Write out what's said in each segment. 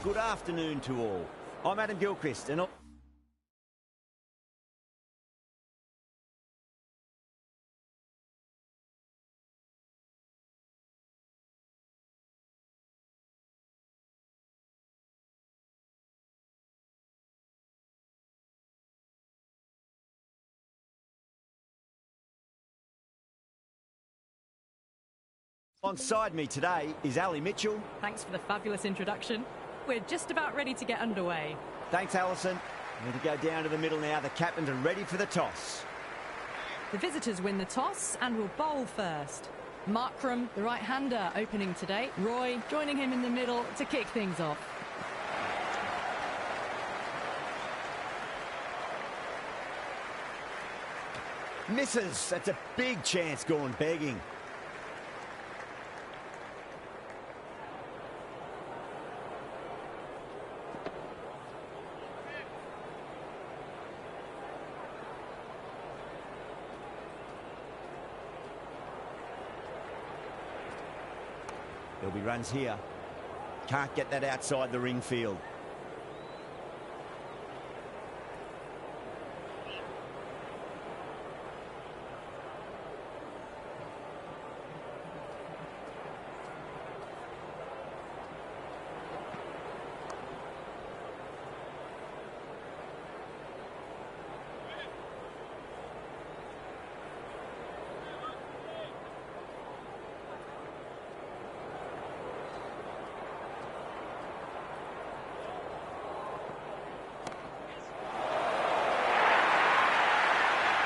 good afternoon to all. I'm Adam Gilchrist and onside me today is Ali Mitchell. Thanks for the fabulous introduction. We're just about ready to get underway. Thanks, Alison. We're to go down to the middle now. The captains are ready for the toss. The visitors win the toss and will bowl first. Markram, the right-hander, opening today. Roy joining him in the middle to kick things off. Misses. That's a big chance gone begging. There'll be runs here. Can't get that outside the ring field.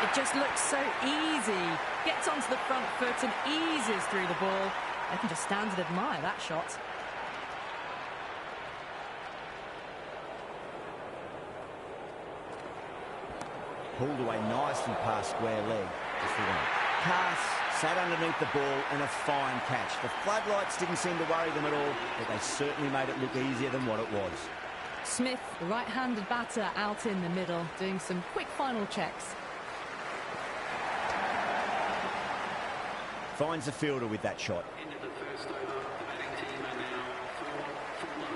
It just looks so easy. Gets onto the front foot and eases through the ball. I can just stand and admire that shot. Pulled away nicely past square leg. Just the one. Cass sat underneath the ball and a fine catch. The floodlights didn't seem to worry them at all, but they certainly made it look easier than what it was. Smith, the right-handed batter, out in the middle, doing some quick final checks. Finds the fielder with that shot. Into the first over, the batting team are now 4 for 1.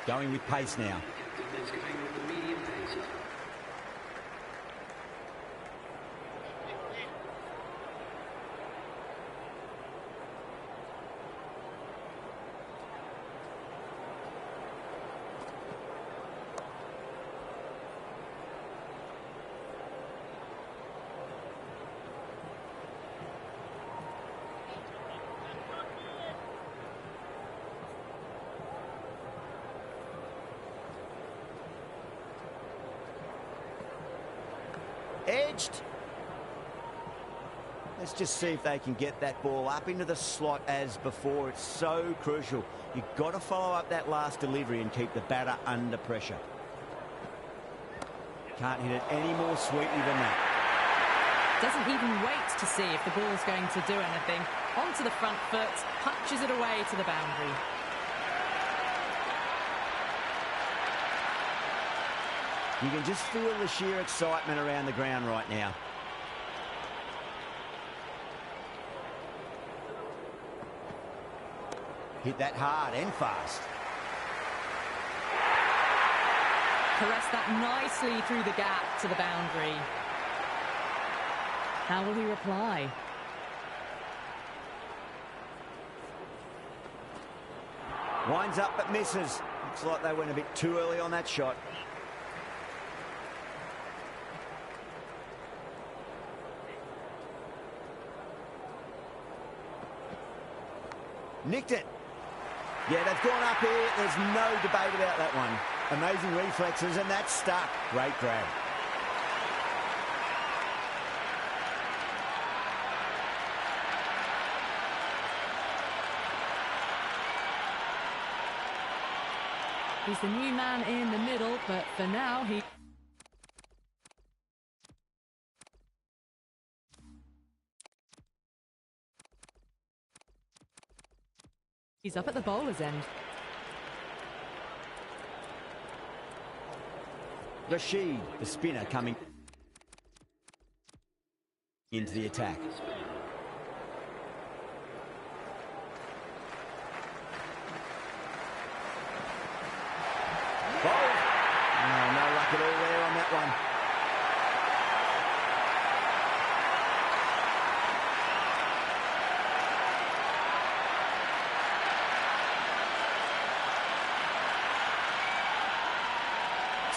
Going with pace now. The captain is going with the medium pace. Edged. Let's just see if they can get that ball up into the slot as before. It's so crucial. You've got to follow up that last delivery and keep the batter under pressure. Can't hit it any more sweetly than that. Doesn't even wait to see if the ball's going to do anything. Onto the front foot, punches it away to the boundary. You can just feel the sheer excitement around the ground right now. Hit that hard and fast. Caressed that nicely through the gap to the boundary. How will he reply? Winds up but misses. Looks like they went a bit too early on that shot. Nicked it. Yeah, they've gone up here. There's no debate about that one. Amazing reflexes, and that's stuck. Great grab. He's the new man in the middle, but for now, he's up at the bowler's end. Rashid, the spinner, coming into the attack. it all there on that one.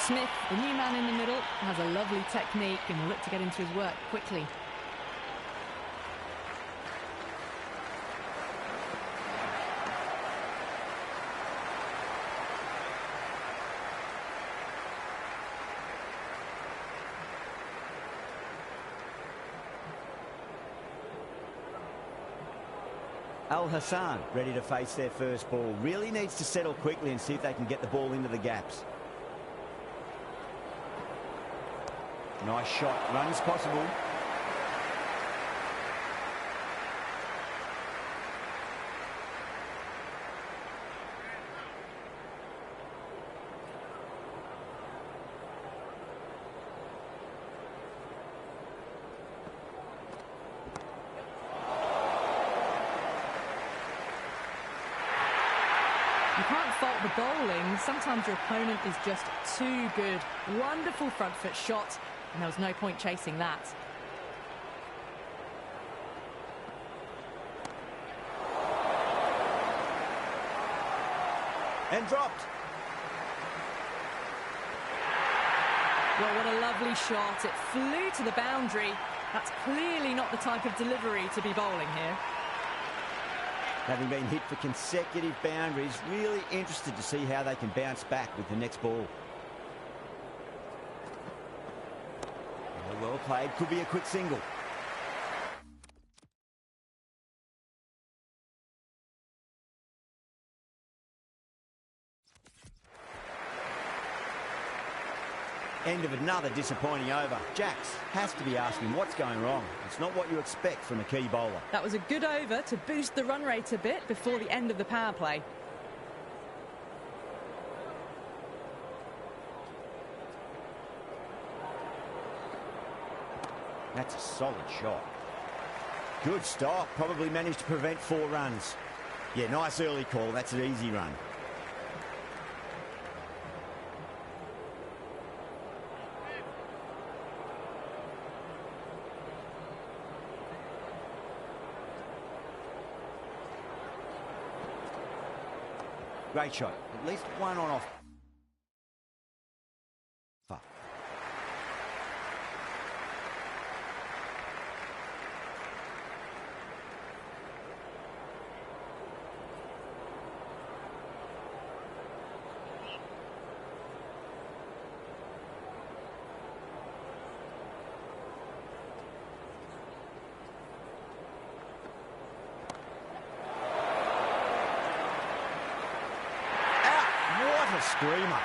Smith, the new man in the middle, has a lovely technique and will look to get into his work quickly. Al Hassan ready to face their first ball. Really needs to settle quickly and see if they can get the ball into the gaps. Nice shot. Runs possible. You can't fault the bowling. Sometimes your opponent is just too good. Wonderful front foot shot, and there was no point chasing that. And dropped. Well, what a lovely shot. It flew to the boundary. That's clearly not the type of delivery to be bowling here. Having been hit for consecutive boundaries, really interested to see how they can bounce back with the next ball. Well played, could be a quick single. End of another disappointing over. Jacks has to be asking what's going wrong. It's not what you expect from a key bowler. That was a good over to boost the run rate a bit before the end of the power play. That's a solid shot. Good stop. Probably managed to prevent 4 runs. Yeah, nice early call. That's an easy run. Great shot. At least one on off. Fuck. What a screamer.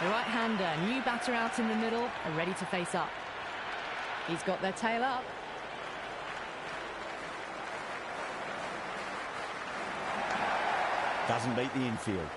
The right-hander, new batter out in the middle, are ready to face up. He's got their tail up. Doesn't beat the infield.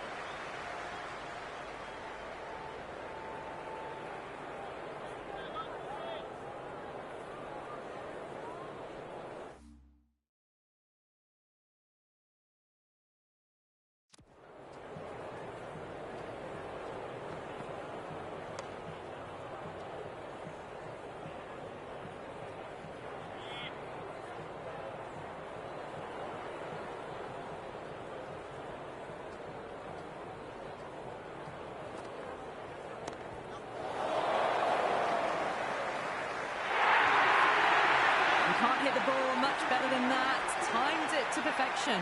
Can't hit the ball much better than that. Timed it to perfection.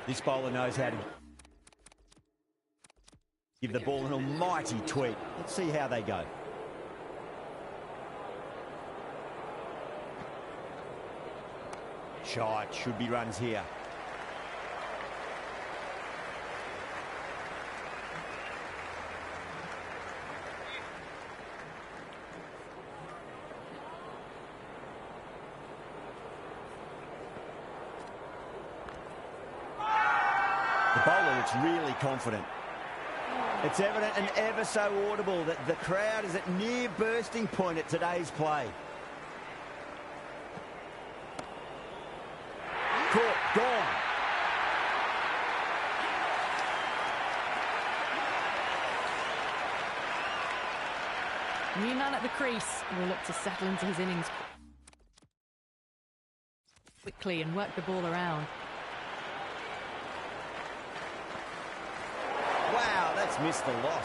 This bowler knows how to give the ball an almighty tweak. Let's see how they go. Shot. Should be runs here. The bowler looks really confident. It's evident and ever so audible that the crowd is at near bursting point at today's play. Caught, gone. New man at the crease will look to settle into his innings quickly and work the ball around. Wow, that's missed the lot.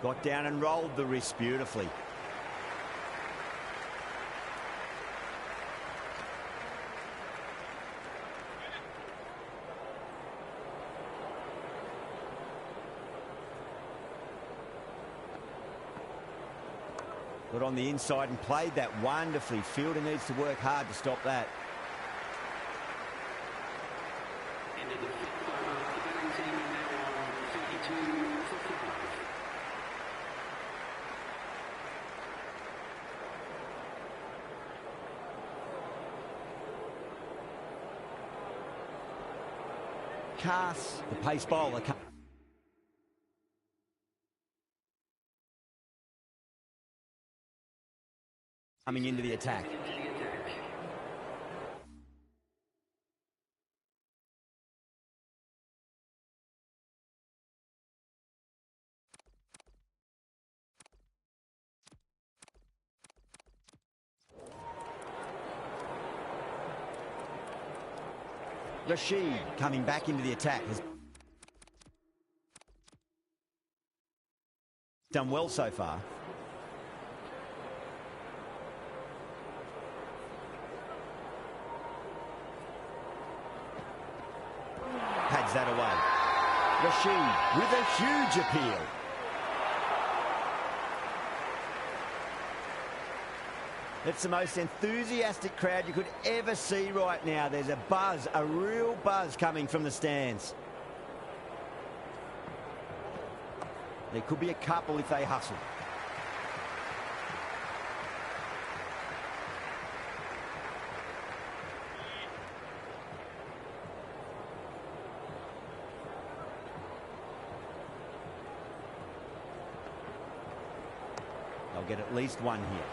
Got down and rolled the wrist beautifully. Got on the inside and played that wonderfully. Fielder needs to work hard to stop that. Into the fifth over, the batting team are now on 32 for 5. Cass, the pace bowler, coming into the attack. Rashid coming back into the attack has done well so far. Pads that away. Rashid with a huge appeal. It's the most enthusiastic crowd you could ever see right now. There's a buzz, a real buzz coming from the stands. There could be a couple if they hustle. They'll get at least one here.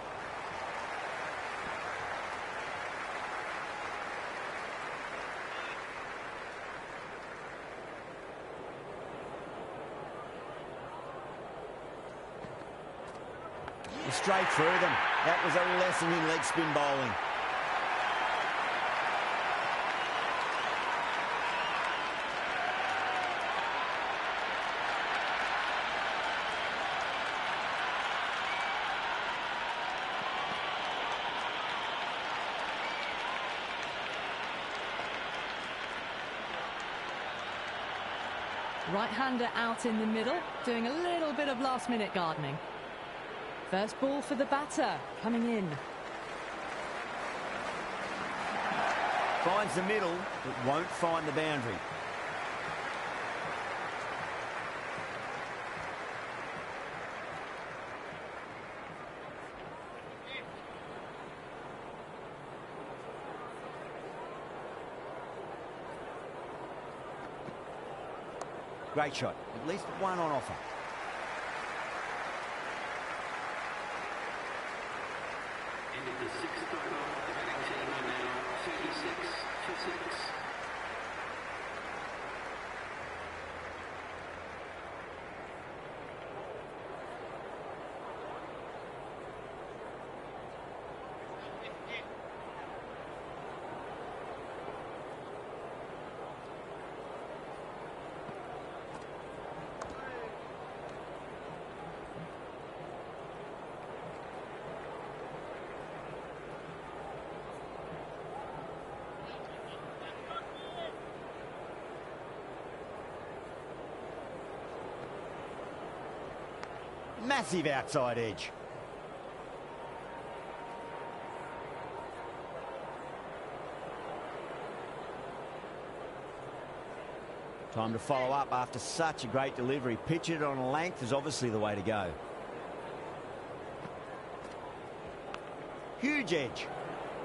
Straight through them. That was a lesson in leg spin bowling. Right-hander out in the middle, doing a little bit of last-minute gardening. First ball for the batter, coming in. Finds the middle, but won't find the boundary. Great shot, at least one on offer. Into the sixth over, the batting team are now 36 for 6. Massive outside edge. Time to follow up after such a great delivery. Pitch it on a length is obviously the way to go. Huge edge.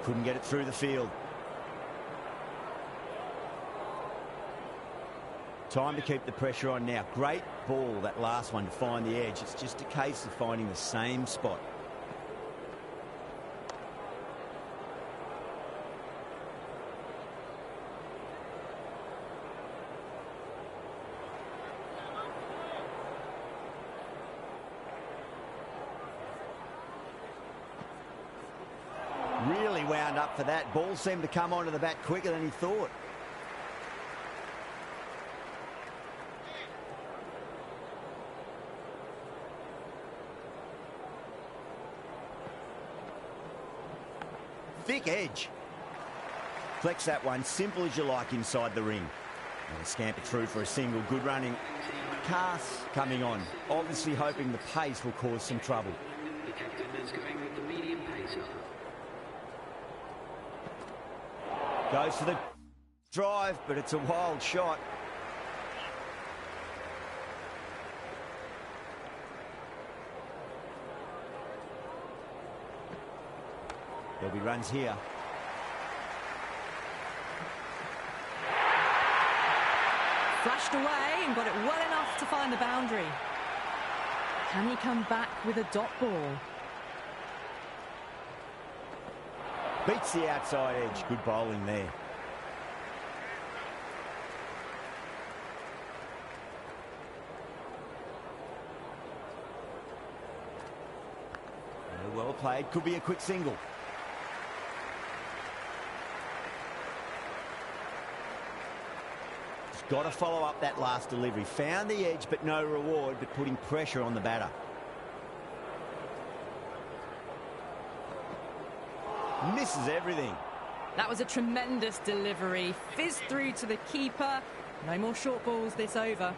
Couldn't get it through the field. Time to keep the pressure on now. Great ball, that last one, to find the edge. It's just a case of finding the same spot. Really wound up for that. Ball seemed to come onto the bat quicker than he thought. Thick edge. Flex that one, simple as you like, inside the ring. And a scamper through for a single. Good running. Cass coming on, obviously hoping the pace will cause some trouble. The captain is going with the medium pacer. Goes for the drive, but it's a wild shot. There'll be runs here. Flashed away and got it well enough to find the boundary. Can he come back with a dot ball? Beats the outside edge. Good bowling there. Well played. Could be a quick single. Just got to follow up that last delivery. Found the edge, but no reward, but putting pressure on the batter. Misses everything. That was a tremendous delivery. Fizzed through to the keeper. No more short balls this over.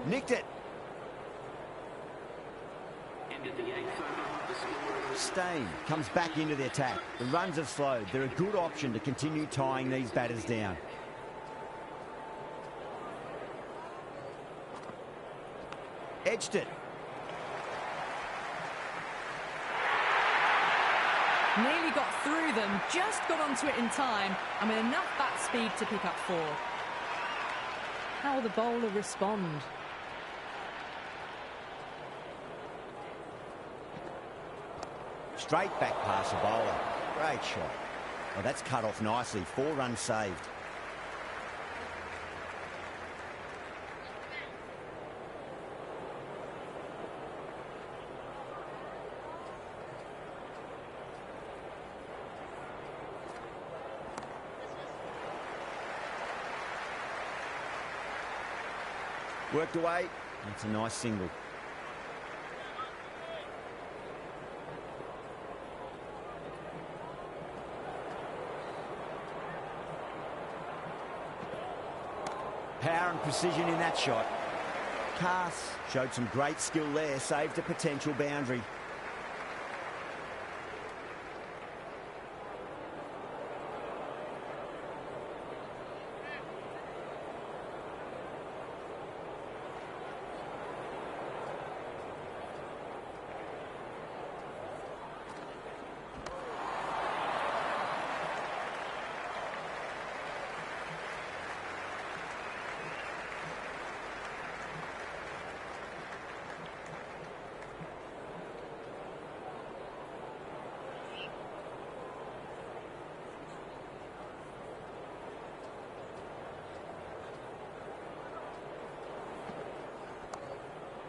Nicked it. Ended the 8th over. The score is Stain comes back into the attack. The runs have slowed. They're a good option to continue tying these batters down. Edged it. Nearly got through them, just got onto it in time, and with enough bat speed to pick up 4. How will the bowler respond? Straight back past the bowler. Great shot. Well, that's cut off nicely. 4 runs saved. Worked away. That's a nice single. Power and precision in that shot. Cass showed some great skill there, saved a potential boundary.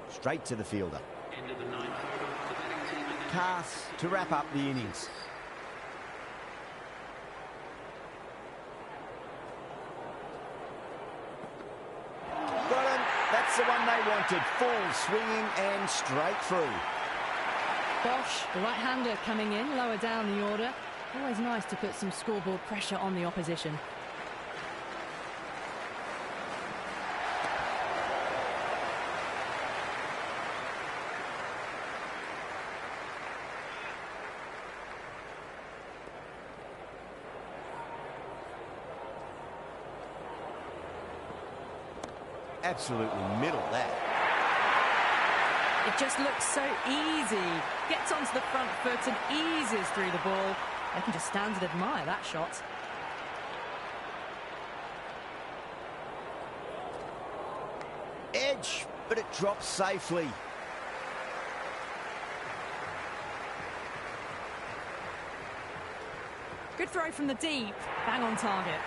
Straight to the fielder. end of the 9th over. The batting team in the Cass to wrap up the innings. Got him. That's the one they wanted. Full swinging and straight through. Bosch, the right-hander, coming in lower down the order. Always nice to put some scoreboard pressure on the opposition. Absolutely middle that. It just looks so easy. Gets onto the front foot and eases through the ball. They can just stand and admire that shot. Edge, but it drops safely. Good throw from the deep. Bang on target.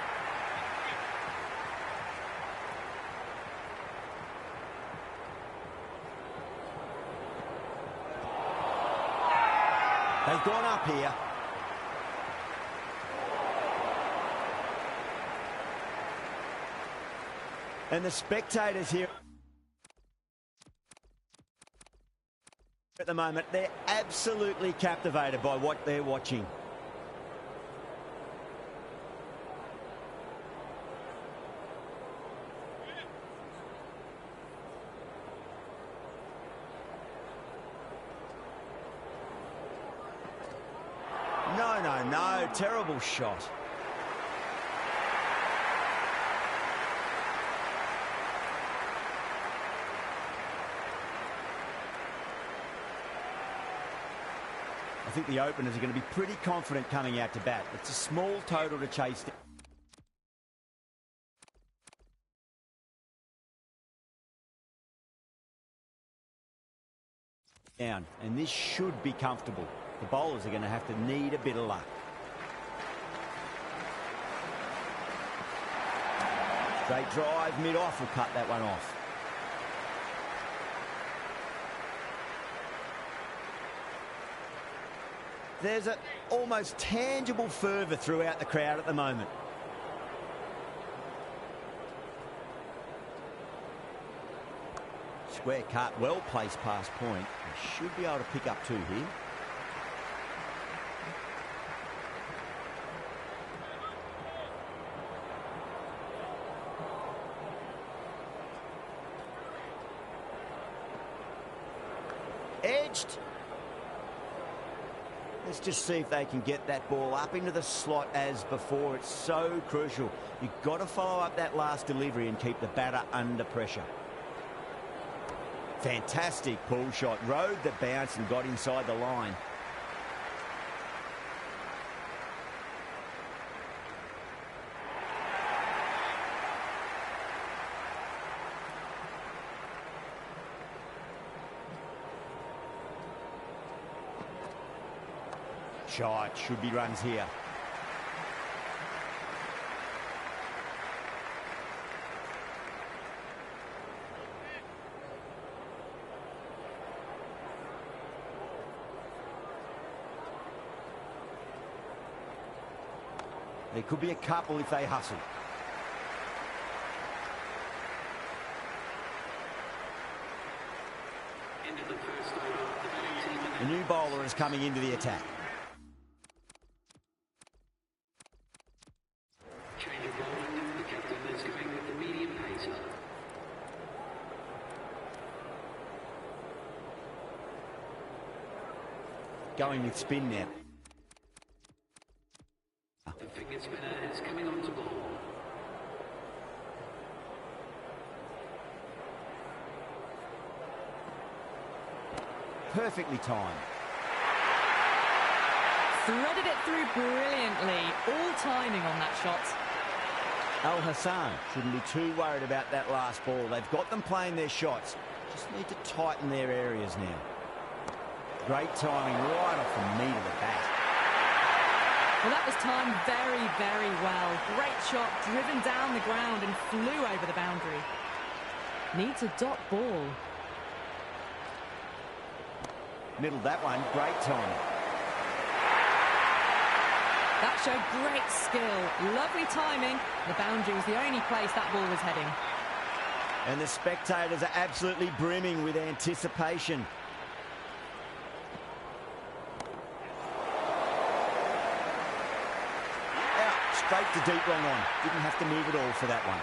They've gone up here. And the spectators here at the moment, they're absolutely captivated by what they're watching. No, terrible shot. I think the openers are going to be pretty confident coming out to bat. It's a small total to chase down, and this should be comfortable. The bowlers are going to have to need a bit of luck. Straight drive, mid-off will cut that one off. There's an almost tangible fervour throughout the crowd at the moment. Square cut, well placed past point. They should be able to pick up two here. Edged. Let's just see if they can get that ball up into the slot as before. It's so crucial. You've got to follow up that last delivery and keep the batter under pressure. Fantastic pull shot. Rode the bounce and got inside the line. Shot, should be runs here. There could be a couple if they hustle. Into the first over, the batting team. The new bowler is coming into the attack. Change of bowling. The captain is going with the medium pacer. Going with spin now. The finger spinner is coming on to ball. Perfectly timed. Threaded it through brilliantly. All timing on that shot. Al Hassan shouldn't be too worried about that last ball. They've got them playing their shots. Just need to tighten their areas now. Great timing right off the meat of the bat. Well, that was timed very, very well. Great shot, driven down the ground and flew over the boundary. Needs a dot ball. Middled that one, great timing. That showed great skill. Lovely timing. The boundary was the only place that ball was heading. And the spectators are absolutely brimming with anticipation. Out, straight to deep long on. Didn't have to move at all for that one.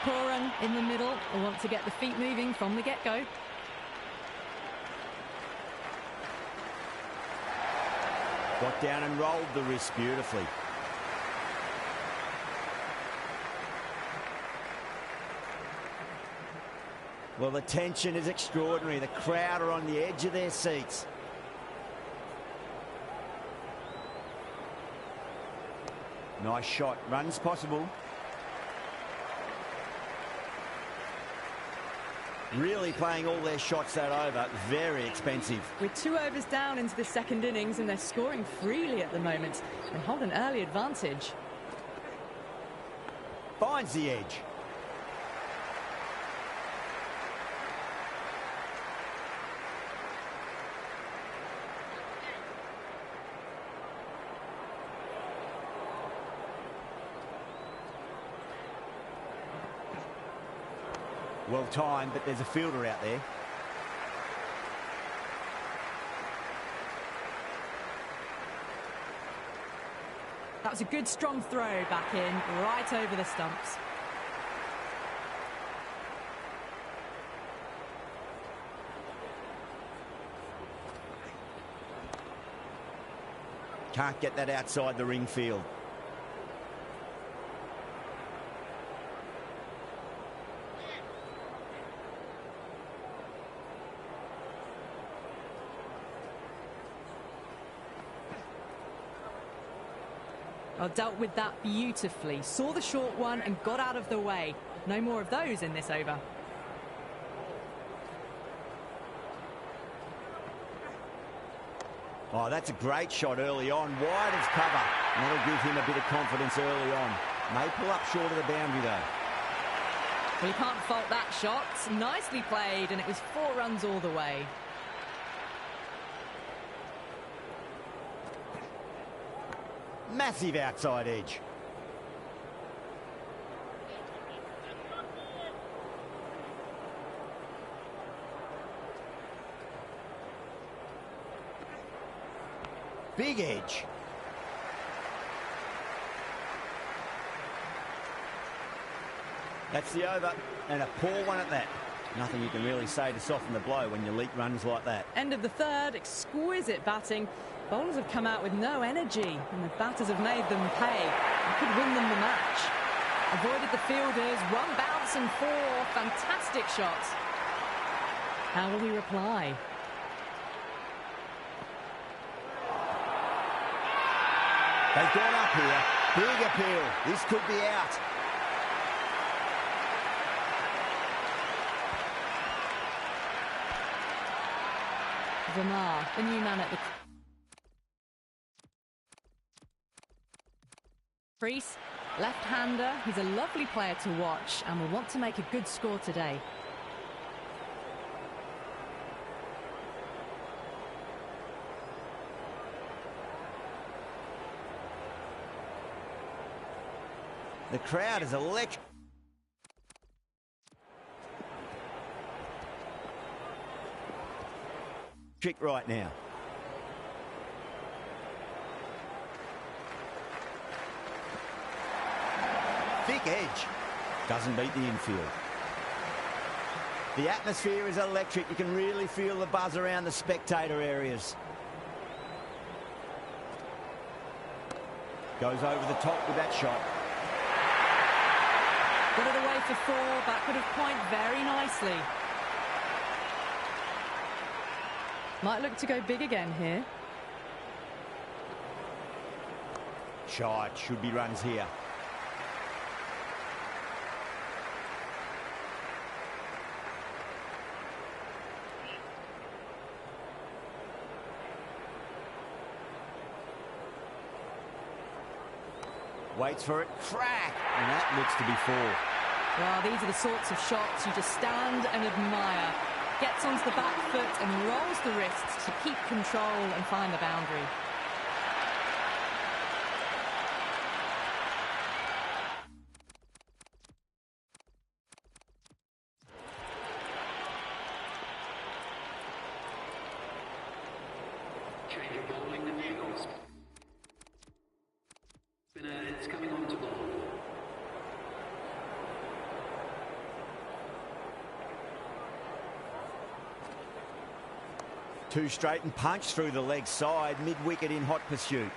Poor run in the middle. They want to get the feet moving from the get-go. Got down and rolled the wrist beautifully. Well, the tension is extraordinary. The crowd are on the edge of their seats. Nice shot. Runs possible. Really playing all their shots that over. Very expensive. With 2 overs down into the second innings and they're scoring freely at the moment and hold an early advantage. Finds the edge. Well timed, but there's a fielder out there. That was a good strong throw back in, right over the stumps. Can't get that outside the ring field. Oh, dealt with that beautifully. Saw the short one and got out of the way. No more of those in this over. Oh, that's a great shot early on. Wide as cover. And that'll give him a bit of confidence early on. May pull up short of the boundary, though. Well, you can't fault that shot. Nicely played, and it was 4 runs all the way. Massive outside edge. Big edge. That's the over, and a poor one at that. Nothing you can really say to soften the blow when you leak runs like that. End of the third, exquisite batting. Bowlers have come out with no energy, and the batters have made them pay. They could win them the match. Avoided the fielders, 1 bounce and 4. Fantastic shots. How will he reply? They've gone up here. Big appeal. This could be out. Verma, the new man at the crease. Left-hander. He's a lovely player to watch and will want to make a good score today. The crowd is electric. Right now. Thick edge. Doesn't beat the infield. The atmosphere is electric. You can really feel the buzz around the spectator areas. Goes over the top with that shot. Got it away for 4. Back could have point very nicely. Might look to go big again here. Shot. Should be runs here. Waits for it. Crack! And that looks to be 4. Well, these are the sorts of shots you just stand and admire. Gets onto the back foot and rolls the wrists to keep control and find the boundary. Change of bowling and Eagles. Spinner, it's coming on to bowl. Two straight and punch through the leg side, mid-wicket in hot pursuit.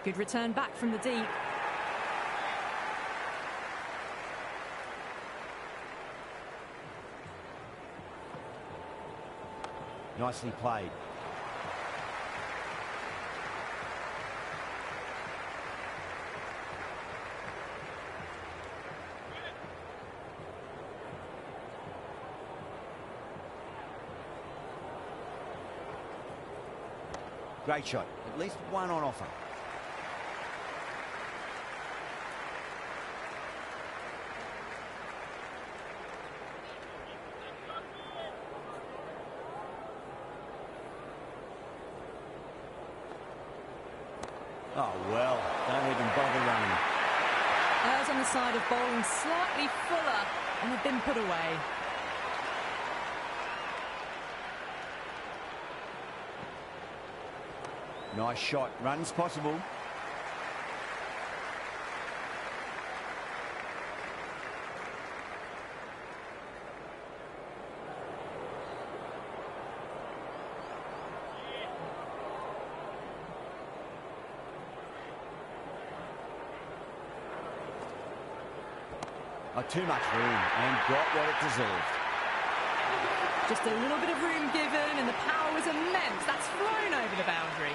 Good return back from the deep. Nicely played. Great shot. At least one on offer. Oh, well, don't even bother running. Errs on the side of bowling slightly fuller and have been put away. Nice shot. Runs possible. Oh, too much room and got what it deserved. Just a little bit of room given and the power was immense. That's flown over the boundary.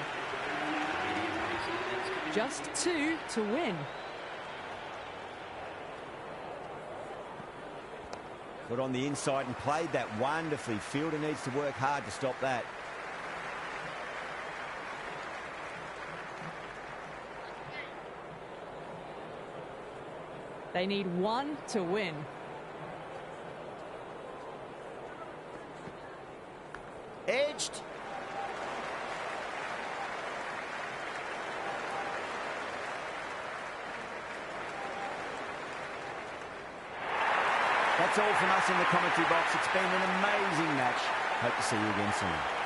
Just 2 to win. Got on the inside and played that wonderfully. Fielder needs to work hard to stop that. They need 1 to win. Edged. That's all from us in the commentary box. It's been an amazing match. Hope to see you again soon.